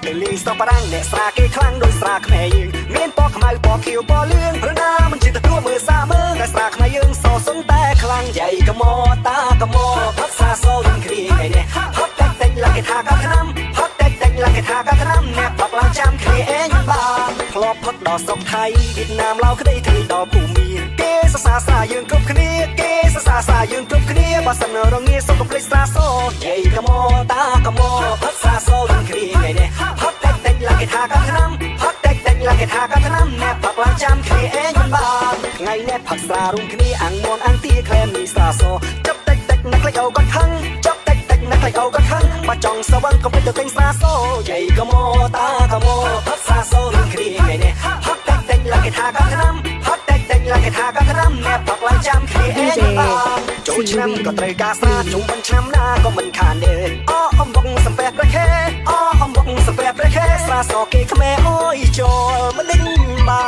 ទៅលេងស្ទប់ប្រាំងអ្នកស្រាគេខ្លាំងដោយស្រាខ្មែរយើងមានពណ៌ខ្មៅពណ៌ខៀវពណ៌លឿងឬណាមិនជិះទទួលមើលសាមើលតែស្រាខ្មែរយើងសសុនតែខ្លាំងយាយកមតាកមផឹកសាសូនឹងគ្រាថ្ងៃនេះផឹកតែតែឡើងគេថាកាឆ្នាំផឹកតែតែឡើងគេថាកាឆ្នាំអ្នកផឹកឡើងចាំគ្នាឯងបានធ្លាប់ផឹកដល់ស្រុកថៃវៀតណាមឡាវក្តីទីដល់ភូមាគេសរសើរស្រាយើងគ្រប់គ្នាគេសរសើរស្រាយើងគ្រប់គ្នាបើសិនរងាសុខភ្លេចស្រាសូយាយកមតាកមផឹកសាសូនឹងគ្រាថ្ងៃនេះផឹកតែតែឡើងគេថាកាឆ្នាំផឹកតែតែឡើងគេថាកាឆ្នាំអ្នកផឹកឡើងចាំគ្នាឯងបានថ្ងៃនេះផឹកស្រារួមគ្នាអាំងមនអាំងទាក្លែមនេះស្រាសូចាប់តែតែអ្នកខ្លេចអូគាត់ខឹងចាប់តែតែអ្នកខ្លេចអូគាត់ខឹងបើចង់សវឹងកុំភ្លេចទៅទិញស្រាសូយាយកមតាកមផឹកសាសូនឹងគ្រាថ្ងៃនេះផឹកតែតែឡើងគេថាកាឆ្នាំផឹកតែតែឡើងគេថាកាឆ្នាំអ្នកផឹកឡើងចាំគ្នាឯងបានចូលឆ្នាំក៏ត្រូវការស្រាជុំបញ្ឆ្នាំណាក៏មិនខានទេអូអំបុកសំពះព្រះខែអូអំបុកសំពះព្រះខែស្រាសគេខ្មែរអើយចូលមិនដេញបា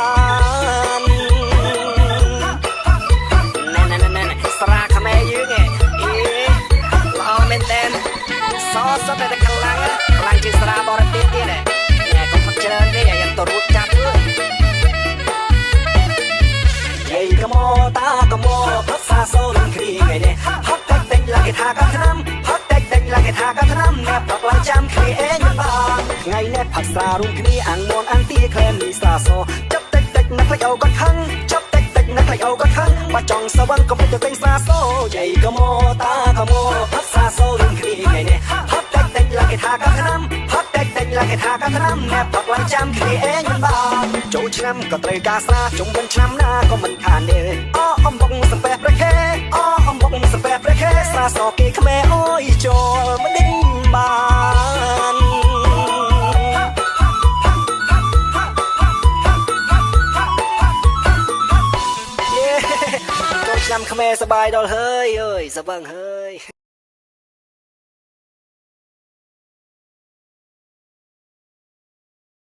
នណែស្រាខ្មែរយើងអេល្អមែនតែនសសុទ្ធតែខ្លាំងជាងស្រាបរទេសទៀតណែកុំផឹកច្រើនទេយ៉ាងទៅរួចចាប់ទៅយាយកមតាកមផឹកសាសូនឹងគ្រាថ្ងៃនេះផឹកតែតែឡើងគេថាកាឆ្នាំផឹកតែតែឡើងគេថាកាឆ្នាំអ្នកផឹកឡើងចាំគ្នាឯងបានថ្ងៃនេះផឹកស្រារួមគ្នាអាំងមនអាំងទាក្លែមនេះស្រាសូចាប់តែតែអ្នកខ្លេចអូគាត់ខឹងចាប់តែតែអ្នកខ្លេចអូគាត់ខឹងបើចង់សវឹងកុំភ្លេចទៅទិញស្រាសូយាយកមតាកមផឹកសាសូនឹងគ្រាថ្ងៃនេះផឹកតែតែឡើងគេថាកាឆ្នាំផឹកតែតែឡើងគេថាកាឆ្នាំអ្នកផឹកឡើងចាំគ្នាឯងបានចូលឆ្នាំក៏ត្រូវការស្រាជុំវិញឆ្នាំណាក៏មិនខានទេអូអំបុកសំពះព្រះខែអូអំបុកសំពះព្រះខែស្រាសគេខ្មែរអើយចូលមិនដេញបានចូលឆ្នាំខ្មែរសបាយដល់ហើយអើយសវឹងហើយ